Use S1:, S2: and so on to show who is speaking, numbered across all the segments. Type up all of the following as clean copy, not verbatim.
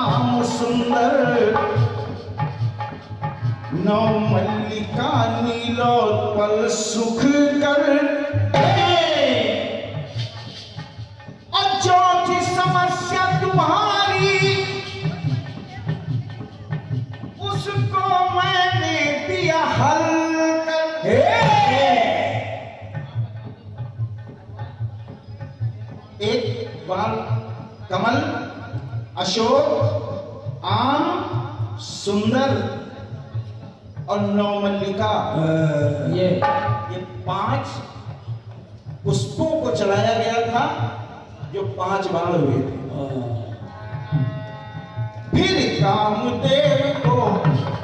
S1: काम सुंदर नौ मल्लिका नीलोत्पल सुख कर। और चौथी समस्या तुम्हारी उसको मैंने दिया हल कर। एक बाल कमल, अशोक, आम, सुंदर और नौ मल्लिका, ये 5 पुष्पों को चढ़ाया गया था जो 5 बाण हुए थे। फिर कामदेव को,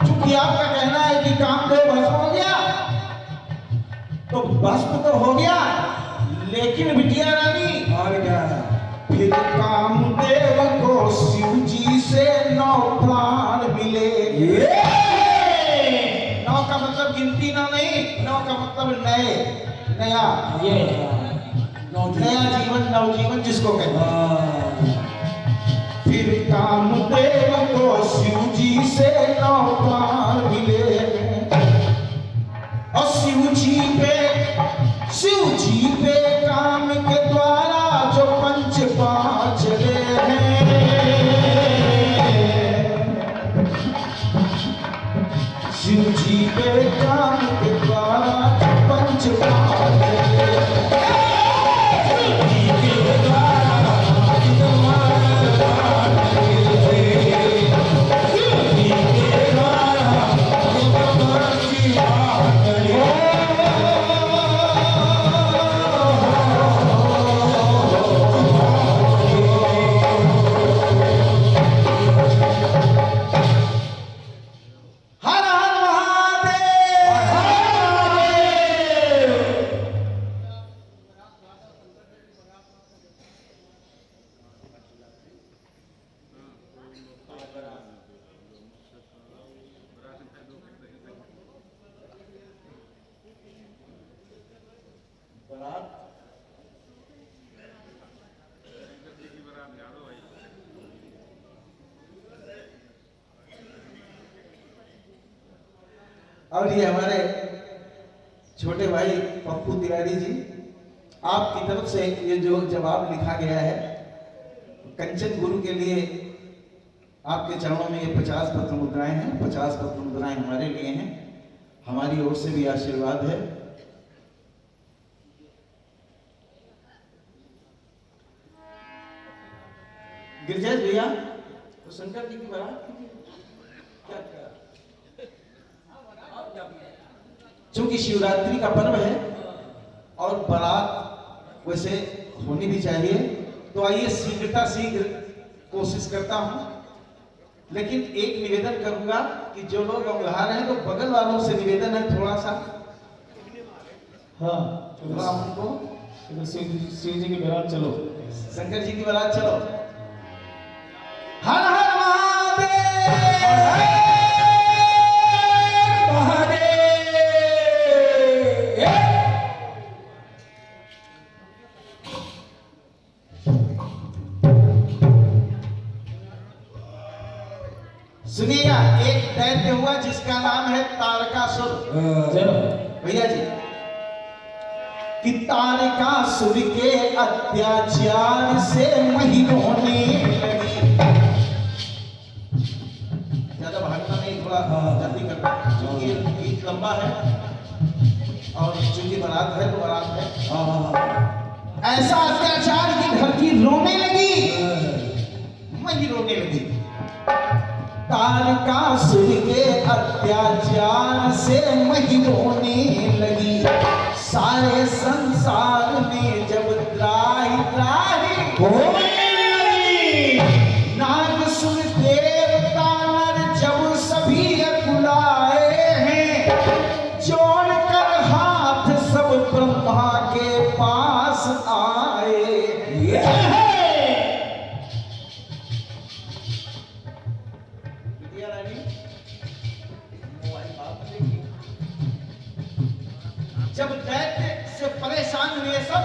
S1: चूंकि आपका कहना है कि कामदेव भस्म हो गया, तो भस्म तो हो गया, लेकिन बिटिया रानी और क्या, फिर कामदेव को शिव जी से 9 प्राण मिले। 9 का मतलब गिनती ना नहीं, 9 का मतलब नए, नया, ये नया जीवन, नवजीवन जिसको कहते हैं। फिर कामदेव को शिव जी से 9 प्राण मिले और शिव जी पे काम के द्वारा जो 5 चले हैं, शिव जी पे काम के द्वारा जो 5 चले हैं। और ये हमारे छोटे भाई पप्पू तिवारी जी, आपकी तरफ से ये जो जवाब लिखा गया है कंचन गुरु के लिए, आपके चरणों में ये 50 पत्र मुद्राएं हैं। 50 पत्र मुद्राएं हमारे लिए हैं, हमारी ओर से भी आशीर्वाद है। गिरजा भैया, तो शंकर जी की बारात क्या क्या, चूंकि शिवरात्रि का पर्व है और बारात वैसे होनी भी चाहिए, तो आइए शीघ्र कोशिश करता हूं, लेकिन एक निवेदन करूंगा कि जो लोग उंगला रहे हैं तो बगल वालों से निवेदन है थोड़ा सा, हाँ थोड़ा उनको शिव जी की बारात चलो, शंकर जी की बारात चलो। हर हर महादेव। सुनिएगा, एक दैत्य हुआ जिसका नाम है तारकासुर। भैया जी, कि तारकासुर के अत्याचार से महीनों ने लगी, ज्यादा भागना नहीं, थोड़ा जल्दी करना क्योंकि गीत लंबा है और चूंकि बारात है तो बारात है। ऐसा अत्याचार की धरती रोने लगी, मही रोने लगी। तारकासुर के अत्याचार से मही रोने लगी, सारे संसार में जब त्राही त्राही होने लगी, नागसुर देवता नर जब सभी कुलाए हैं, जोड़कर हाथ सब ब्रह्मा के पास आए। जब दैत्य से परेशान हुए सब,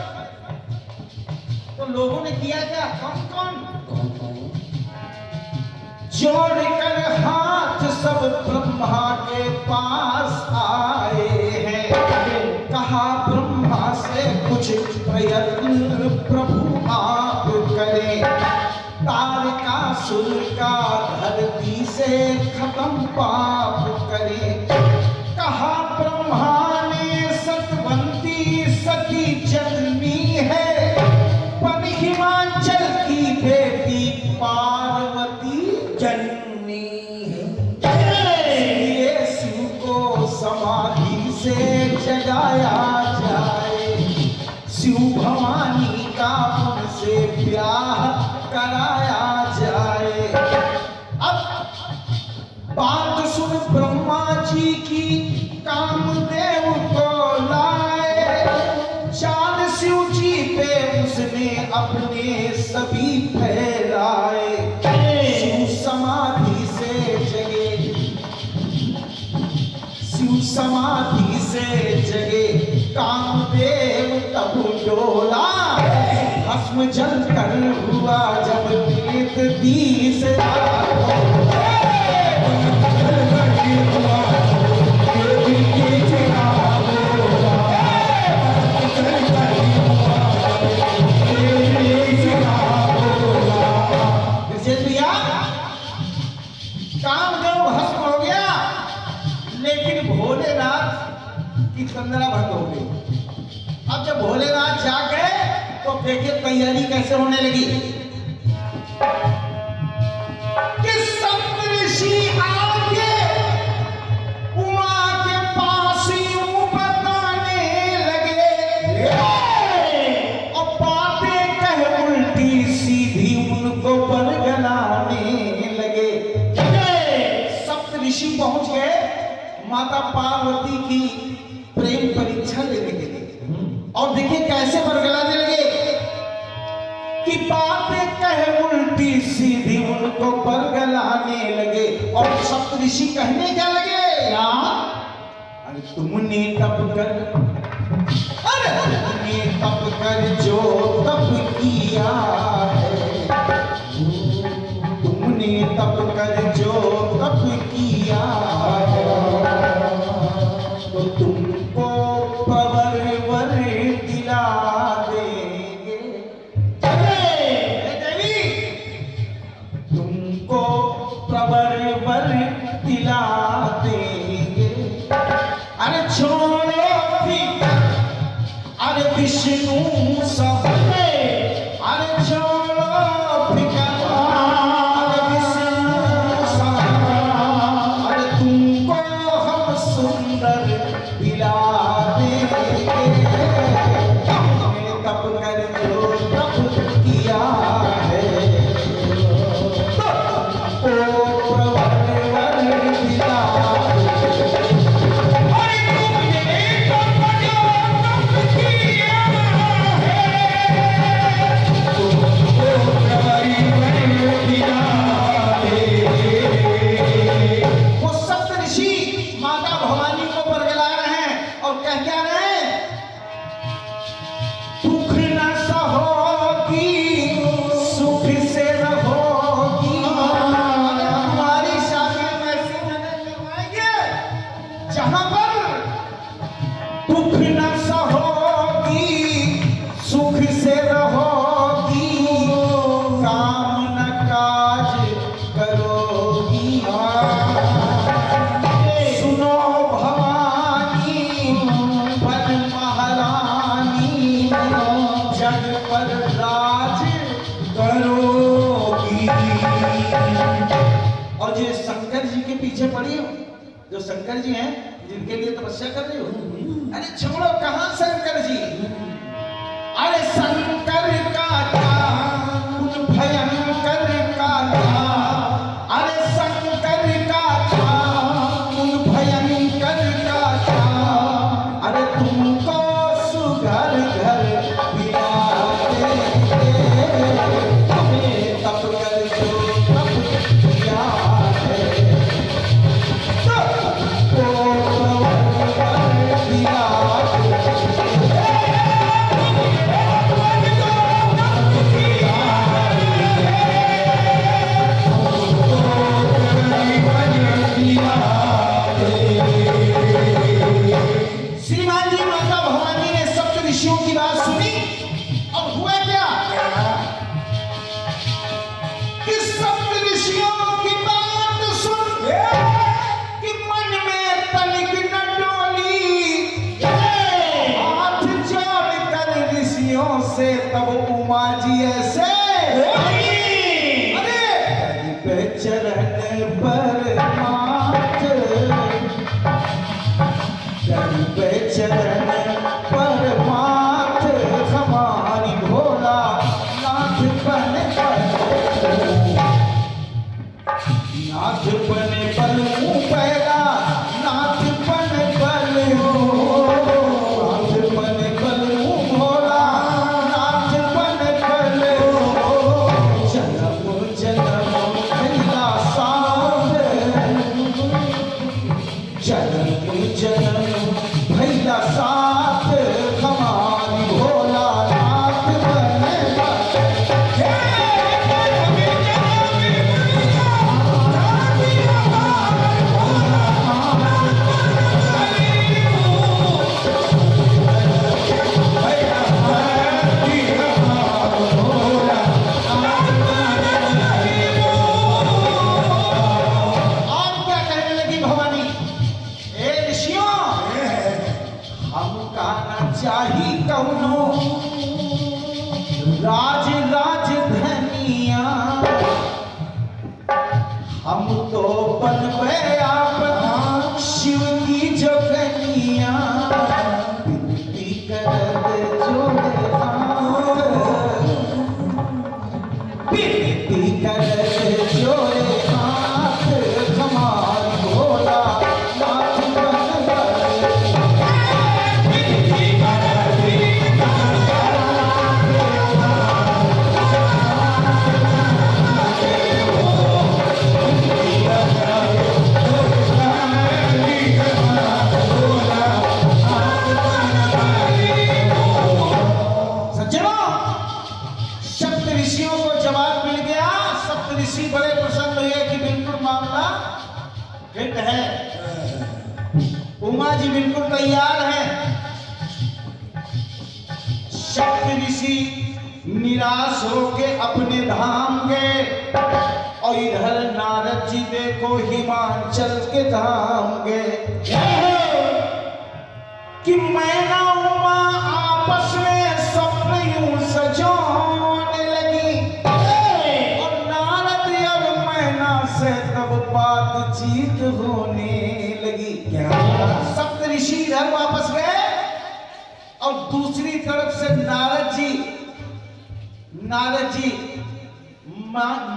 S1: तो लोगों ने किया क्या? कौन कौन? जोड़कर हाथ सब ब्रह्मा के पास आए हैं। कहा ब्रह्मा से कुछ प्रयत्न प्रभु आप करें, तारकासुर का धरती से खत्म पाप करें। कहा ब्रह्मा ने सतवंती सती जननी है, पर हिमाचल की बेटी पार्वती जननी है। इसलिए शिव को समाधि से जगाया जाए, शिव भवानी का उनसे ब्याह कराया जाए। अब बात सुन ब्रह्मा जी की, कामदेव को लाए, चांद शिव जी पे उसने अपने सभी फैलाए। शिव समाधि से जगे, शिव समाधि से जगे, कामदेव तब डोला, भस्म जल कर हुआ जब प्रेत दीस कामदेव भस्म हो गया, लेकिन भोलेनाथ की तंद्रा भंग हो गई। अब जब भोलेनाथ जाग गए तो देखिए तैयारी कैसे होने लगी कि सप्तऋषि आके उमा के पास यूं बताने लगे और बातें कह उल्टी सीधी उनको बरगलाने लगे। सप्तऋषि पहुंच गए माता पार्वती की प्रेम परीक्षा लेने के लिए, और देखिए कैसे बरगलाने लगे कि बातें कह उल्टी सीधी उनको बरगलाने लगे। और सप्तऋषि कहने क्या लगे, अरे तुमने तप कर, अरे तुमने तप कर जो तप किया है, तुमने तप कर जो तप किया है, तो तुमको पवर वर दिला देंगे। देवी तुमको प्रवर वर दिला देंगे। अरे छोड़ो फिकर, अरे विष्णु सब, अरे छोड़ो फिकर, अरे विष्णु सब, अरे तुमको हम सुंदर दिला देंगे। तप कर जो तप किया है, तो प्रवर वर दिला देंगे। वो सप्तऋषि माता भवानी को बरगला रहे हैं और कह क्या रहे हैं, दुख न सहोगी सुख से रहोगी। हमारी शादी में ऐसे जगह करवाएंगे जहां पर दुख न सहोगी सुख से रहोगी, काम न काज करोगी। सुनो भवानी वन महारानी, जग पर राज करोगी। और जो शंकर जी के पीछे पड़ी हो, जो शंकर जी हैं जिनके लिए तपस्या कर रही हो, अरे छोड़ो कहां शंकर जी, अरे शंकर का क्या गुण भयंकर का क्या, अरे शंकर का क्या गुण भयंकर का क्या, अरे तुमको सुघर घर बिला देंगे। तप कर जो तप किया है, तो प्रवर दिला देंगे। पे चरण पर माथ, दर पे चरण पर माथ हमारी भोला नाथ बने नाथ बने बलू पैदा नाथ बने बलू नाथ बने बलू भोला नाथ बने बलू जन्म जन्म भैया साथ जन्म जन्म भैया साथ हमारी भोला नाथ बने चाही कौनो राज राजधनिया, हम तो बनबे आपन शिव की जोगनिया, विनती करत जोड़े हाथ, विनती करत जोड़े हाथ हमारी भोला नाथ बनबे। बड़े प्रसन्न हुए कि बिल्कुल मामला फिट है, उमा जी बिल्कुल तैयार हैं। सप्त ऋषि निराश होके अपने धाम गए और इधर नारद जी देखो हिमाचल के धाम गए कि मैना उमा आपस में स्वप्न यूं सजोने लगी से तब बातचीत होने लगी। क्या सप्त ऋषि इधर वापस गए और दूसरी तरफ से नारद जी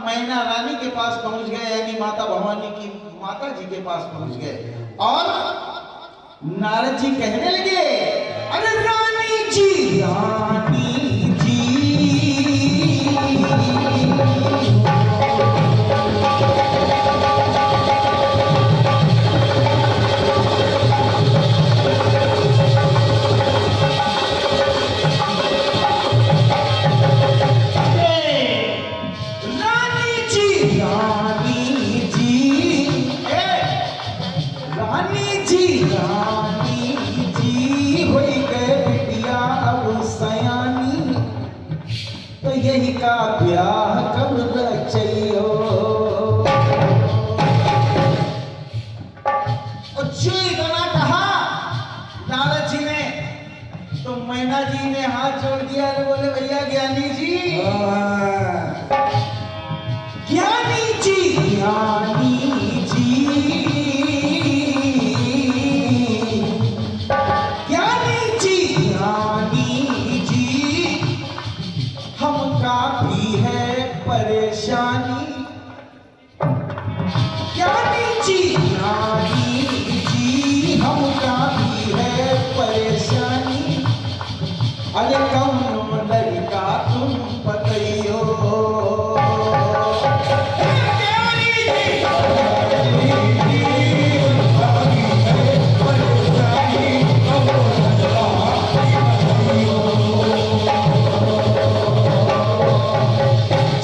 S1: मैना रानी के पास पहुंच गए, यानी माता भवानी की माता जी के पास पहुंच गए और नारद जी कहने लगे, अरे रानी जी रानी जी यही का ब्याह कब रचियो। और जो इतना कहा नारद जी ने तो मैना जी ने हाथ जोड़ दिया और बोले, भैया ज्ञानी जी ज्ञानी जी ज्ञानी जी ज्ञानी जी ज्ञानी जी हम काफी है परेशानी। ज्ञानी जी हम काफी है परेशानी। अरे कौन लड़का तुम बताइयो।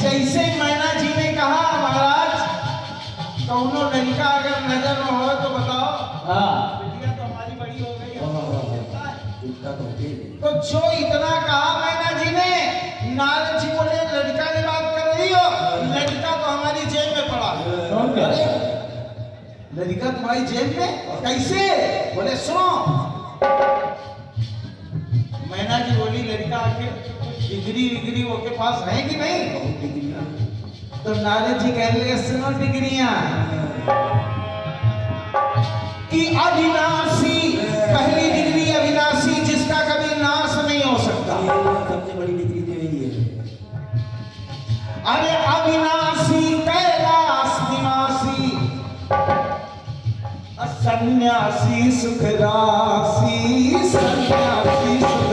S1: जैसे मैना जी ने कहा, महाराज कौनो लड़का अगर नजर में हो तो बताओ। हाँ बिटिया तो हमारी बड़ी हो गई तो जो इतना कहा मैना जी ने, नारद जी बोले लड़का की बात कर रही हो, लड़का तो हमारी जेब में पड़ा। लड़का तुम्हारी जेब में कैसे? बोले सुनो। मैना जी बोली लड़का आके डिग्री विग्री वो के पास है कि नहीं? तो नारद जी कहने लगे सुनो डिग्रियां कि अविनाशी, पहली डिग्री अविनाशी जिसका कभी नाश नहीं हो सकता।
S2: सबसे बड़ी डिग्री तो यही है।
S1: अरे अविनाशी कैलाश निवासी सन्यासी सुख राशि, सन्यासी सुख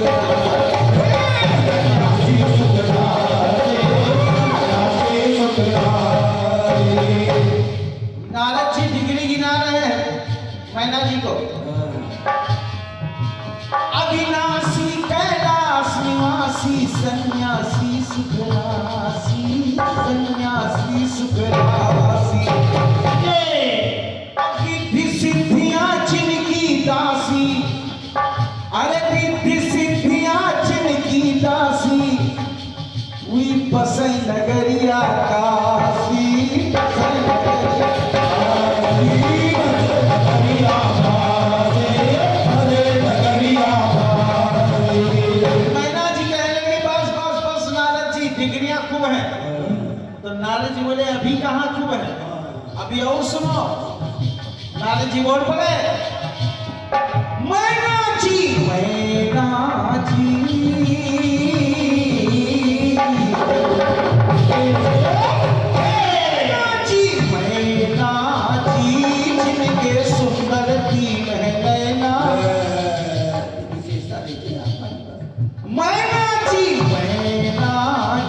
S1: नारद जी डिग्री गिना रहे हैं मैना जी को। अविनाशी कैलाश निवासी सन्यासी सुख राशि, सन्यासी सुख राशि। रिद्धि सिद्धियां जिनकी दासी, अरे रिद्धि सिद्धियां जिनकी दासी, हुई बसई नगरिया काशी, मैना जी कहने लगे बस बस बस नारद जी डिग्रियां खूब है। तो नारद जी बोले अभी कहाँ खूब है, अभी और सुनो। नारद जी बोल पड़े मैना जी, मैना जी, मैना जी, मैना जी, जिनके सुंदर तीन है नैना। मैना जी, मैना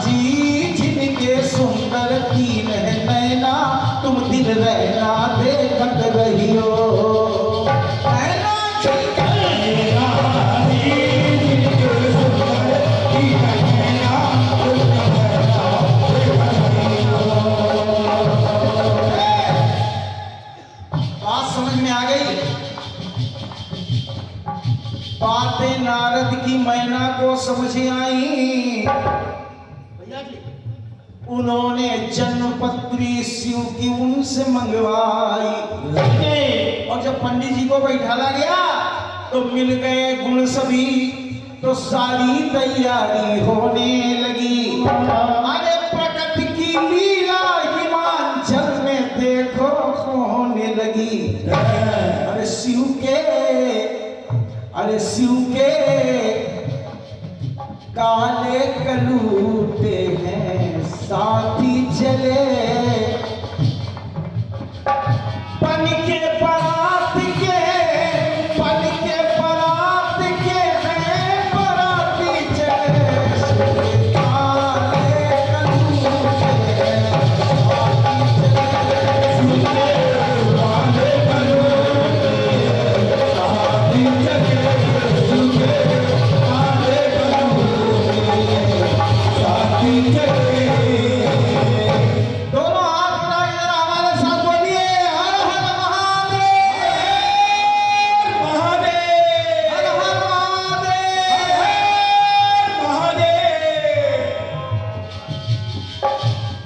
S1: जी, जिनके सुंदर तीन है नैना, तुम दिन रहना देखत रहियो। मैना जी, मैना जी, जिनके सुंदर तीन है नैना, तुम दिन रहना देखत रहियो। बात समझ में आ गई? बातें नारद की मैना को समझ आई। भैया जी उन्होंने जन्मपत्री शिव की उनसे मंगवाई और जब पंडित जी को बैठाला गया तो मिल गए गुण सभी, तो सारी तैयारी होने लगी। अरे प्रकृति की लीला हिमाचल में देखो होने लगी। अरे शिव के, अरे शिव के काले कलूटे हैं साथी चले, पन के परात के, पन के परात के हैं पराती चले, काले कलूटे हैं साथी चले, काले कलूटे साथी चले, काले कलूटे साथी चले। दोनों हाथ मिला के जरा हमारे साथ बोलिए हर हर महादेव, महादेव, हर हर महादेव, महादेव।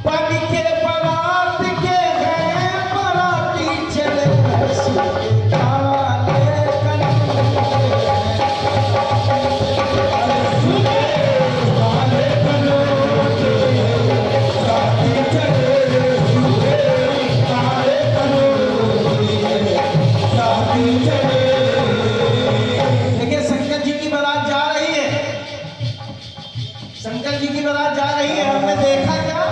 S1: पन के परात के हैं पराती चले, काले देखिए शंकर जी की बारात जा रही है, शंकर जी की बारात जा रही है। हमने देखा क्या,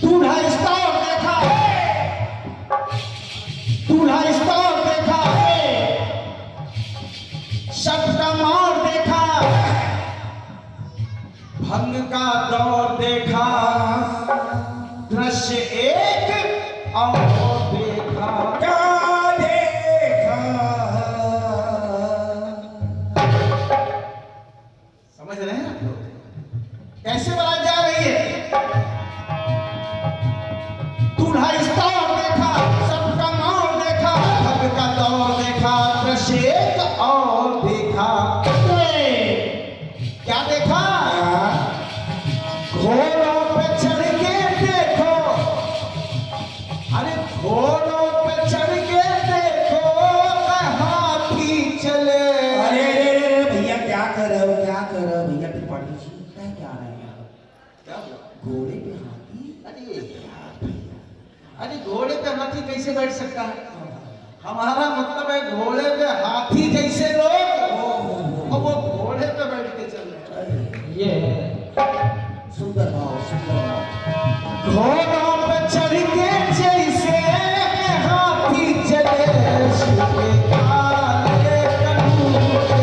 S1: दूल्हा स्टॉप देखा, दूल्हा स्टॉप देखा, शब्द का मार देखा, भंग का दौर देखा, दृश्य एक और देखा, क्या देखा। समझ रहे हैं आप लोग कैसे बारात जा रही है? दूल्हा स्टॉप देखा, सबका मार देखा, भंग का दौर देखा, दृश्य एक और देखा। क्या देखा? घोड़ों पे चढ़ के देखो, अरे क्या हुआ?
S2: घोड़े पे हाथी।
S1: अरे यार भैया, अरे घोड़े पे हाथी कैसे बैठ सकता है? हमारा मतलब है घोड़े पे हाथी जैसे लोग, और वो घोड़े पे बैठ के चल रहे हैं।
S2: ये सुंदर भाव, सुंदर भाव।
S1: घोड़ों पे चढ़ के जैसे हाथी चले, शिव के काले कनून पे।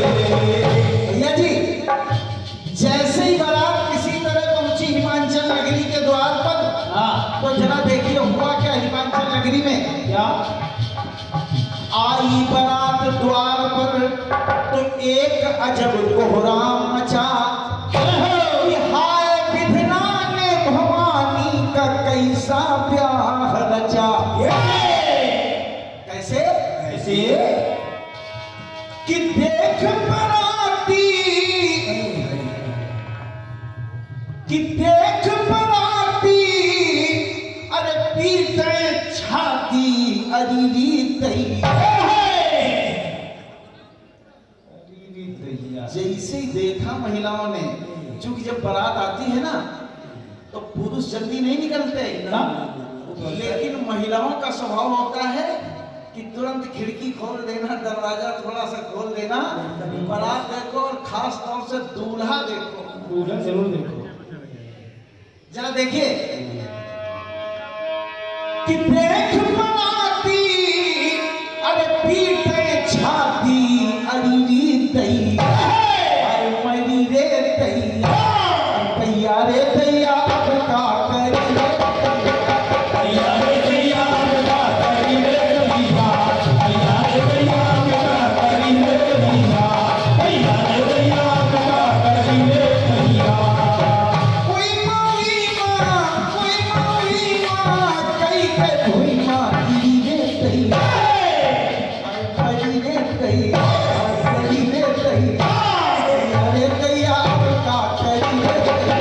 S1: भैया जी, जैसे ही बारात किसी तरह पहुंची हिमाचल नगरी के द्वार पर, तो जरा देखिए हुआ क्या हिमाचल नगरी में।
S2: क्या?
S1: आई बारात द्वार पर तो एक अजब कोहराम मचा। कि हाय विधना ने भवानी का कैसा ब्याह रचा। कैसे?
S2: ऐसे
S1: कि देख बराती, कि देख बराती, अरे पीटे छाती अरीरी दैया। जैसे ही देखा महिलाओं ने, क्योंकि जब बारात आती है ना तो पुरुष जल्दी नहीं निकलते, लेकिन महिलाओं का स्वभाव होता है कि तुरंत खिड़की खोल देना, दरवाजा थोड़ा सा खोल देना, बारात देखो और खास तौर से दूल्हा देखो।
S2: दूल्हा जरूर देखो।
S1: जरा देखिए कि देख बराती, अरे पीटे छाती अरीरी दैया। अरे मरी रे दैया, दैया रे दैया, अब का करी रे दैया रे दैया, अब का करी रे दैया, दैया रे दैया, अब का करी रे दैया, दैया रे दैया, अब का करी रे दैया। कोई माई माँ, कोई माई माँ, कई के कोई माँ गिरी रे दैया। करी रे दैया, करी रे दैया, दैया रे दैया, अब का करी रे दैया,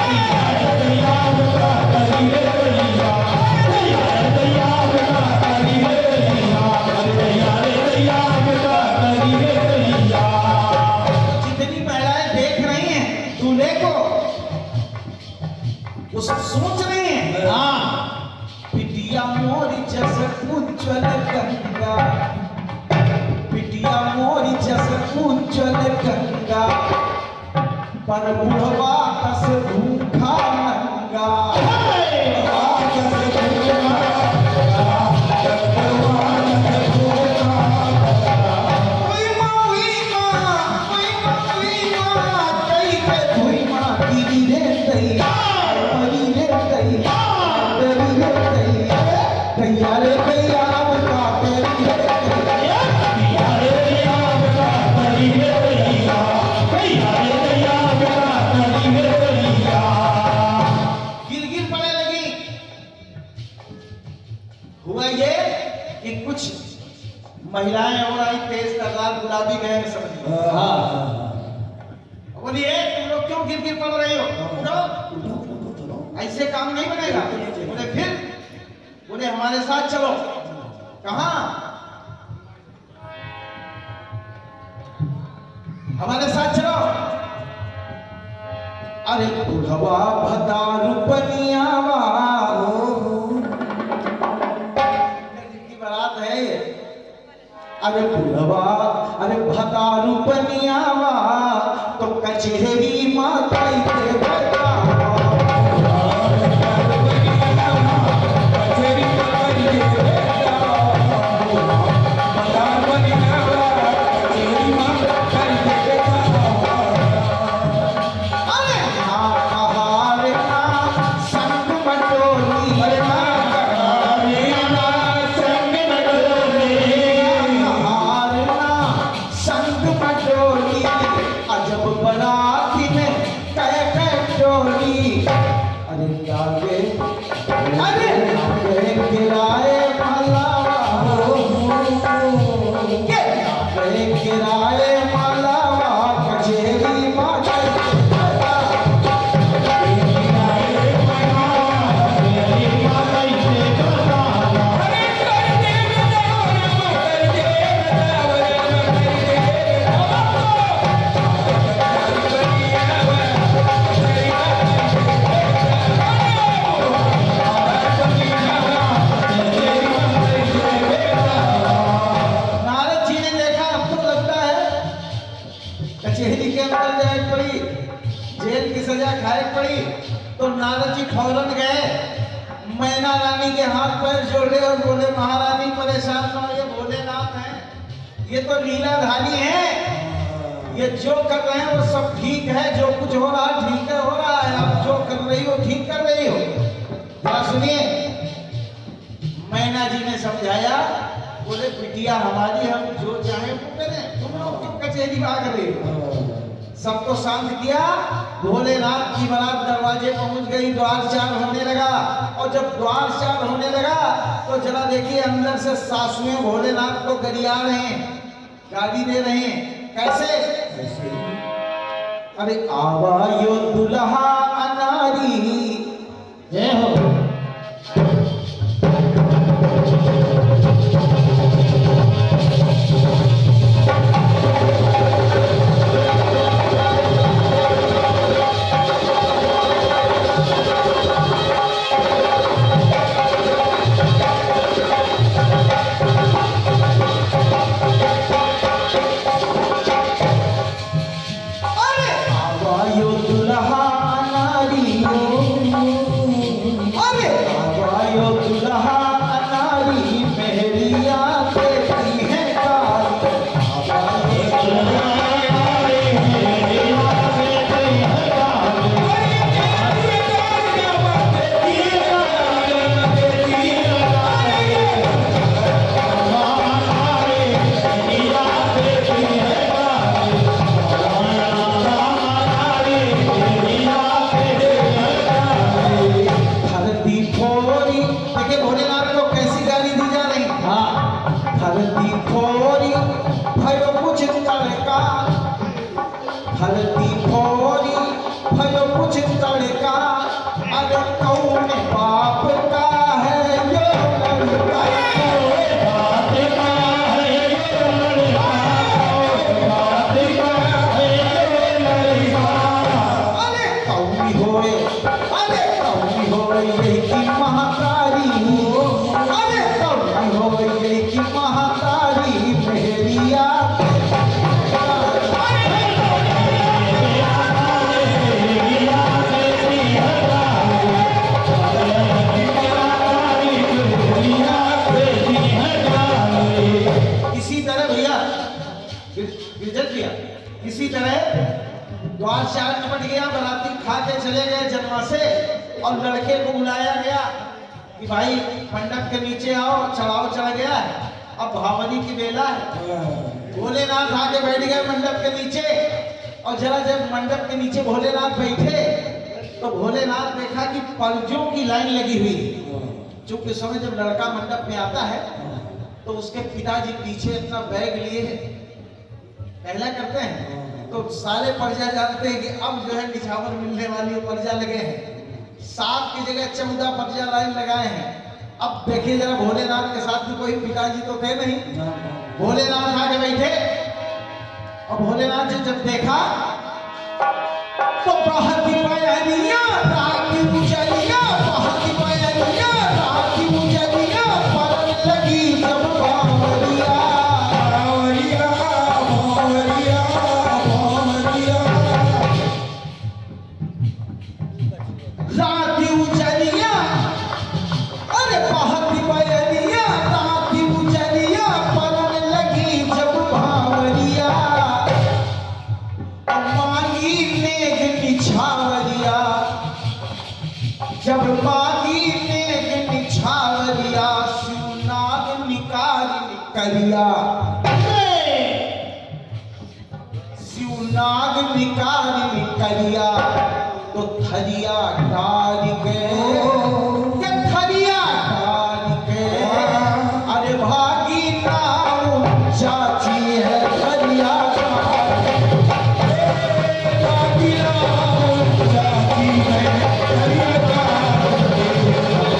S1: दैया रे दैया, अब का करी रे दैया, दैया रे दैया, अब का करी रे दैया, दैया रे दैया, अब का करी रे दैया। जितनी महिलाएं देख रही हैं दूल्हे को, वो सब सोच रहे हैं, हाँ पिटिया मोरी जैसे उज्जवल गंगा, पिटिया मोरी जैसे उज्जवल गंगा, पर बुढ़वा कस भूखा नंगा। कोई माई माँ, कोई माई माँ, कई के कोई माँ गिरी रे दैया, मरी रे दैया, मरी रे दैया, दैया रे दैया, अब का करी रे दैया, दैया रे दैया, अब का करी रे दैया, दैया रे दैया, अब का करी रे दैया। गिर पड़ने लगी। हुआ ये कि कुछ महिलाएं और आई, तेज तर्रार गुलाबी गहन समझ। बोलिए तुम लोग क्यों गिर पड़ रही हो? उठो, ऐसे काम नहीं बनेगा। बोले फिर? बोले हमारे साथ चलो। कहाँ? हमारे साथ चलो। अरे बुढ़वा भदारू बनियावा, की बारात है ये। अरे बुढ़वा, अरे भदारू बनियावा, तो कचहरी माताई के बतावा। अरे ना कहार ना संग आगे अरे आगे किराए मलावा के आगे किराए मलावा कचेरी माता कचहरी के अंदर जाए पड़ी, जेल की सजा खाए पड़ी, तो नारद जी फौरन गए, मैना रानी के हाथ पैर जोड़े और बोले महारानी परेशान न हो, ये भोलेनाथ हैं, ये तो लीलाधारी हैं, ये जो कर रहे हैं वो सब ठीक है, जो कुछ हो रहा है ठीक है हो रहा है, आप जो कर रही हो ठीक कर रही हो। जरा सुनिए, मैना जी ने समझाया, बोले बिटिया हमारी हम जो चाहे वो करें, तुम लोग क्यों कचहरी भाग रहे हो। सबको शांत किया, भोलेनाथ की बारात दरवाजे पहुंच गई, द्वार चार होने लगा, और जब द्वार चार होने लगा तो जरा देखिए अंदर से सासुएं भोलेनाथ को गरिया रहे हैं, गाली दे रहे हैं। कैसे? अरे आवा यो दुल्हा अनारी जय हो। इसी तरह द्वार चार निपट गया, बराती खा के चले गए जन्मा से, और लड़के को बुलाया गया कि भाई मंडप के नीचे आओ, चढ़ाव चढ़ गया है, अब भावनी की बेला है। भोलेनाथ आके बैठ गए मंडप के नीचे, और जरा जब मंडप के नीचे भोलेनाथ बैठे तो भोलेनाथ देखा कि पर्जों की लाइन लगी हुई। चूंकि उस समय जब लड़का मंडप में आता है तो उसके पिताजी पीछे अपना बैग लिए पहला करते हैं, तो सारे पर्जा जानते हैं कि अब जो है निछावर मिलने वाली पर्जा लगे हैं, 7 की जगह 14 पर्जा लाइन लगाए हैं। अब देखिए जरा, भोलेनाथ के साथ में कोई पिताजी तो थे नहीं, भोलेनाथ आगे बैठे, और भोलेनाथ जी जब देखा तो बहुत ही बयानिया रात उजलिया, बहुत ही बयानिया रात उजलिया, पर लगी जब बावरिया बावरिया बावरिया बावरिया, रात उजलिया, अरे बहुत ही बयानिया रात उजलिया, पर लगी जब बावरिया, मांगी नेग निछावरिया, जब मांगी नेग निछावरिया, शिवनाग निकार निकरिया, शिवनाग निकार निकरिया, तो थरिया डाल के थरिया डाल के अरे भागी नाव चाची है थरिया भागी नाव चाची है थरिया भागी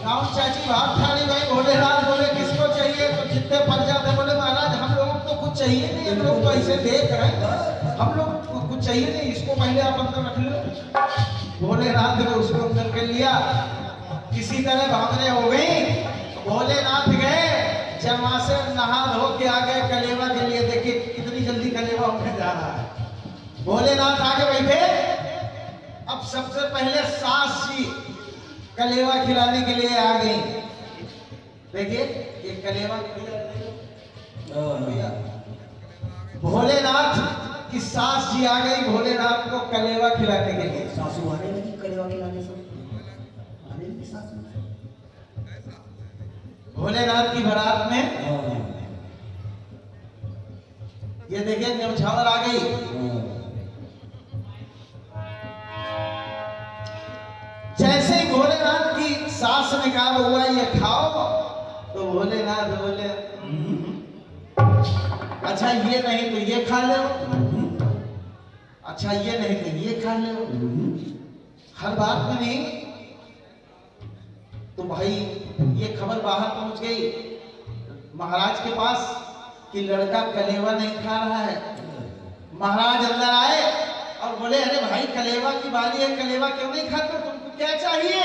S1: नाव चाची भाग खाली गई। भोलेनाथ बोले किसको चाहिए? तो जितने पड़ जाते बोले महाराज हम लोग को कुछ चाहिए नहीं, हम लोग तो ऐसे देख रहे हैं, हम लोग को कुछ चाहिए नहीं, इसको पहले आप अंदर रख लो। भोलेनाथ ने उसको अंदर कर लिया। किसी तरह भागने हो गई। भोलेनाथ गए, जब वहां से नहा धो के आ गए कलेवा के लिए। देखिए कितनी जल्दी कलेवा उठने जा रहा है। भोलेनाथ आगे बैठे। अब सबसे पहले सास जी कलेवा खिलाने के लिए आ गई। देखिए ये कलेवा भैया भोलेनाथ की सास जी आ गई भोलेनाथ को कलेवा खिलाने के लिए।
S2: सासू आने लगी कलेवा खिलाने से, आने लगी सासू।
S1: भोलेनाथ की बारात में ये देखिए न्यौछावर आ गई। जैसे ही भोलेनाथ की सास ने कहा हुआ ये खाओ, तो भोलेनाथ बोले अच्छा ये नहीं तो ये खा लो, अच्छा ये नहीं तो ये खा लो। हर बात में नहीं। तो भाई ये खबर बाहर पहुंच गई महाराज के पास कि लड़का कलेवा नहीं खा रहा है। महाराज अंदर आए और बोले अरे भाई कलेवा की बारी है, कलेवा क्यों नहीं खाते, तुमको क्या चाहिए?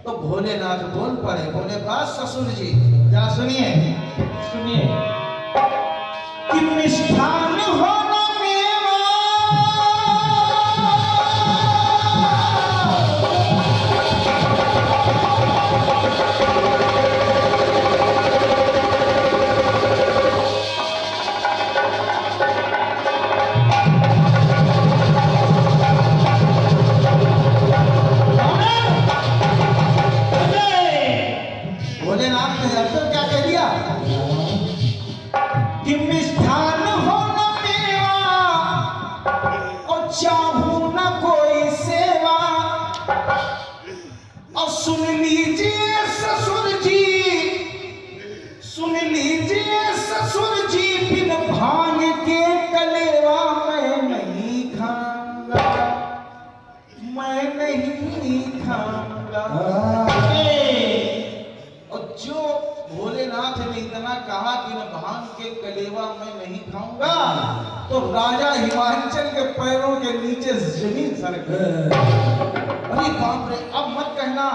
S1: तो भोलेनाथ बोल पड़े, बोले बस ससुर जी जरा सुनिए सुनिए कि मिष्ठान हो न मेवा भोलेनाथ ने अब तो क्या कह दिया कि मिष्ठान हो न मेवा और चाहूं न कोई सेवा। और सुन लीजिए ससुर जी, सुन लीजिए ससुर जी, बिन भांग के कलेवा मैं नहीं खाऊंगा, मैं नहीं खाऊंगा। जो भोलेनाथ ने इतना कहा कि न भांग के कलेवा मैं नहीं खाऊंगा, तो राजा हिमांचल के पैरों के नीचे जमीन सरक गई। अरे बाप रे, अब मत कहना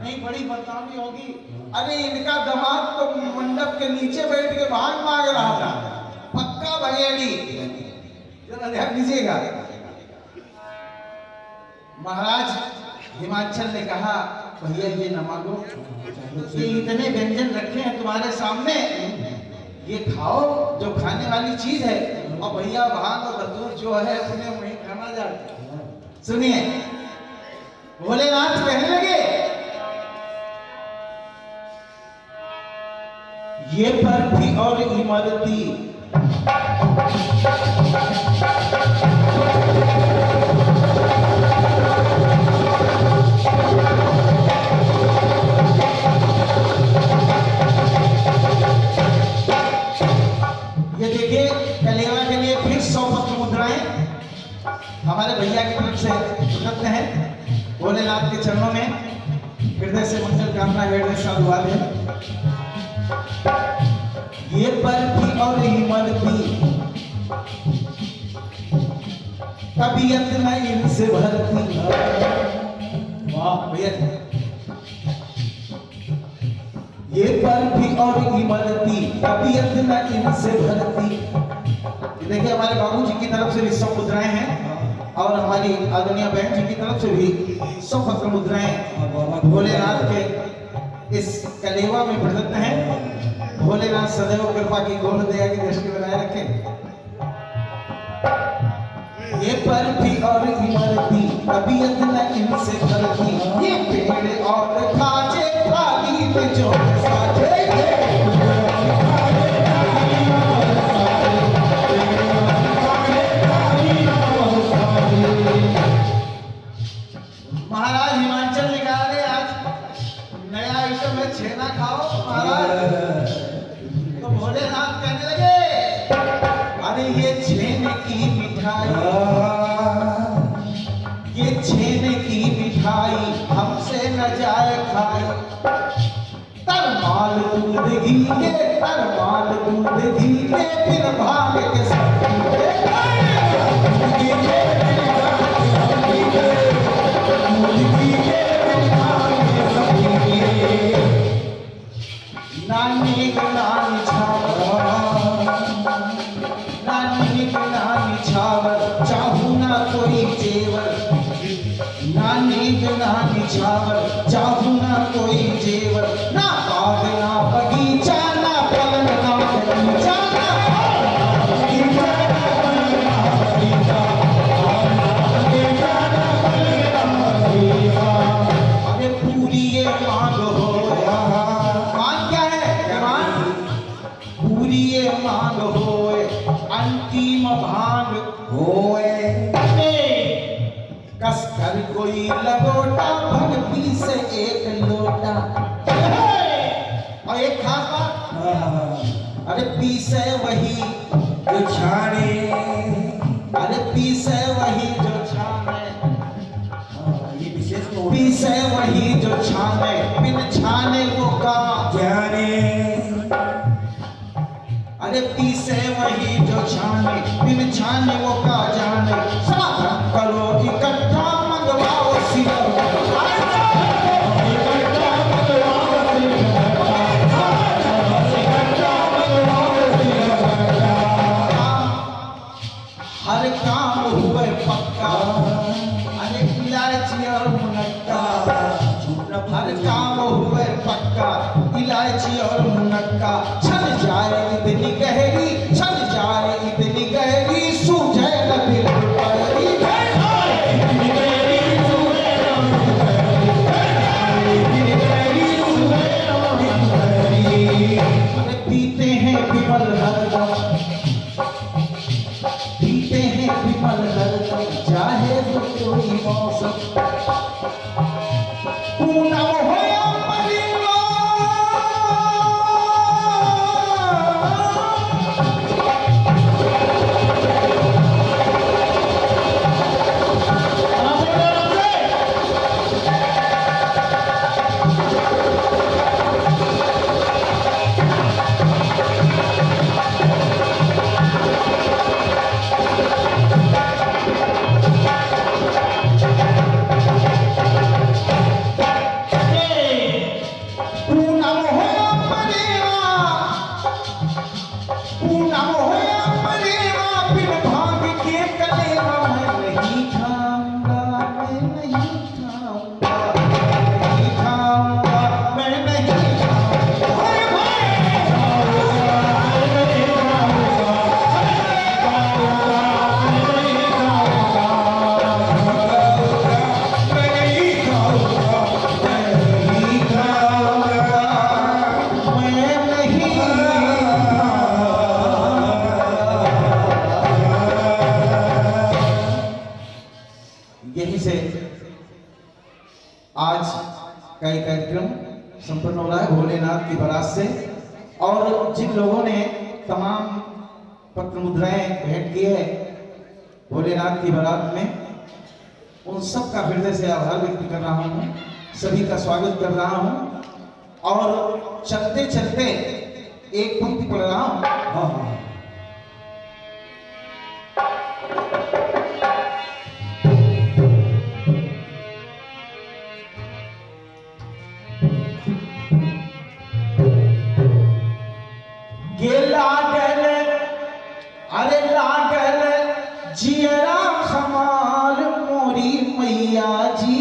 S1: नहीं बड़ी बदनामी होगी। अरे इनका दामाद तो मंडप के नीचे बैठ के भांग मांग रहा था, पक्का भगेड़ी। जरा ध्यान दीजिएगा। महाराज हिमांचल ने कहा भैया ये न मांगो, ये इतने व्यंजन रखे हैं तुम्हारे सामने, ये खाओ जो खाने वाली चीज है। और भैया भांग और धतूर जो है अपने वहीं खाना जाते। सुनिए भोलेनाथ कहने लगे ये बर्फी और इमरती कलेवा के लिए फिर 100 पत्र मुद्राएं हमारे भैया की तरफ से प्रदत्त हैं। भोलेनाथ के चरणों में हृदय से मंगल कामना, हृदय साधुवाद है। ये बर्फी और इमरती तबीयत न इनसे भरती। वाह भैया, ये बर्फी और इमरती तबीयत न इनसे भरती। देखिए हमारे बाबूजी की तरफ से भी 100 मुद्राएं हैं और हमारी आदरणीय बहन जी की तरफ से भी 100 पत्र मुद्राएं भोलेनाथ के इस कलेवा में प्रदत्त हैं। भोलेनाथ सदैव कृपा की गौर दया की दृष्टि बनाए रखें। ये बर्फी और इमरती तबीयत न इनसे भरती। ये पेड़ और खाजे थाली में जो साजे भोलेनाथ कहने लगे अरे ये छेने की मिठाई, ये छेने की मिठाई हमसे न जाए खाई। तरमाल दूध घी के, तरमाल दूध घी के फिर भाग के सब नानी नानी छावर, नानी नानी छावर चाहू ना कोई जेवर, नानी नानी छावर चाहू ना कोई जेवर, ना बाग ना बगीचा ना पलंग ना बगीचा, अरे पूरी ये मांग हो, मांग क्या है मांग, पूरी ये मांग होए अंतिम भांग होए, कस कर कोई लगोटा भक्ति से एक लोटा। और एक खास बात, अरे पीसे वही जो छाने, अरे पीसे वही जो छाने,
S2: ये विशेष
S1: पीसे वही जो छाने, बिन छाने वो का
S2: जाने।
S1: अरे पीसे वही जो छाने, बिन छाने वो का जाने। साधन करो इकट्ठा मंगवाओ सिर, हर काम हुए पक्का, अरे इलायची और मुनक्का, हर काम हुए पक्का, इलायची और मुनक्का। छन जाए इतनी गहरी, छन जाए इतनी गहरी, सूझे न दिल परी। अरे पीते हैं विमल हरदम, पीते हैं विमल हरदम, चाहे वो कोई मौसम। पूनम हो या परिवार, यहीं से आज का ये कार्यक्रम संपन्न हो रहा है भोलेनाथ की बारात से। और जिन लोगों ने तमाम पत्र मुद्राएं भेंट की है भोलेनाथ की बारात में, उन सब का हृदय से आभार व्यक्त कर रहा हूँ, सभी का स्वागत कर रहा हूँ। और चलते चलते एक पंक्ति पढ़ रहा हूँ। ये लागल, अरे लागल जियरा हमार मोरी मैया जी,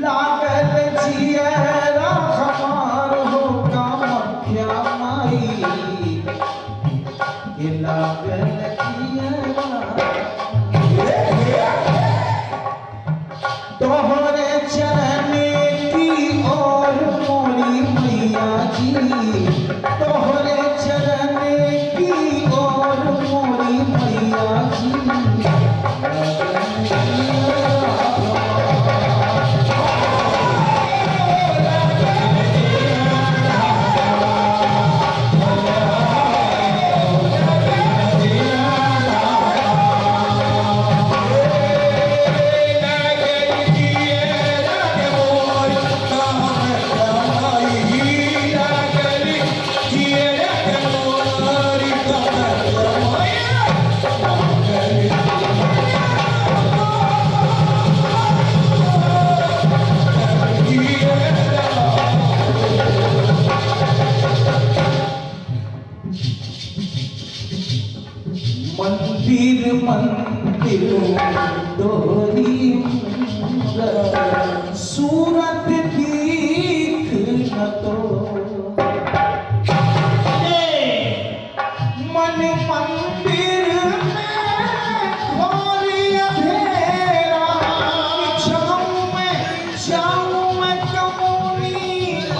S1: लागल जियरा हमार हो कामख्या माई ये लागल जियरा तोहरे चरण की ओर मोरी मैया जी तोहरे चरण की ओर मोरी मैया जी मंदिर मंदिर दोहरी सूरत दीख न तो मन मंदिर में खोरी अंधेरा जाऊं मैं कमोनी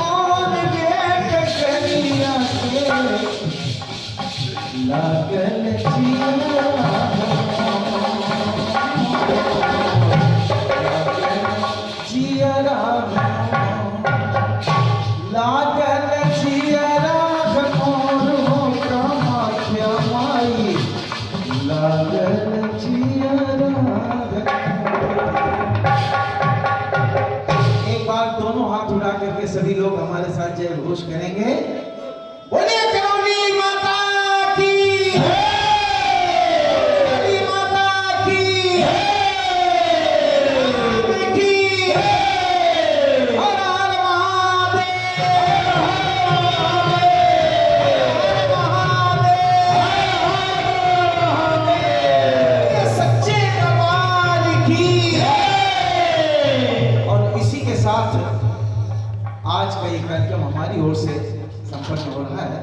S1: और गेट करिया के लागल जियरा लागल जियरा घनौर हो कामाख्या माई लागल जियरा एक बार दोनों हाथ उठा करके सभी लोग हमारे साथ जय घोष करेंगे बोले करौली माता की करौली माता की हर हर महादेव हर महादेव सच्चे दरबार की और इसी के साथ आज का ये कार्यक्रम हमारी ओर से संपन्न हो रहा है।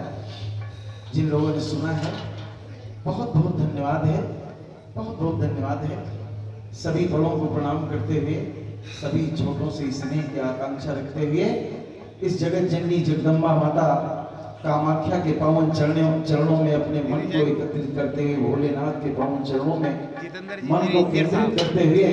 S1: जिन लोगों ने सुना है बहुत बहुत धन्यवाद है, बहुत बहुत धन्यवाद है। सभी बड़ों को प्रणाम करते हुए सभी छोटों से स्नेह की आकांक्षा रखते हुए इस जगत जननी जगदम्बा माता कामाख्या के पावन चरणों में अपने मन को एकत्रित करते हुए भोलेनाथ के पावन चरणों में मन को केंद्रित करते हुए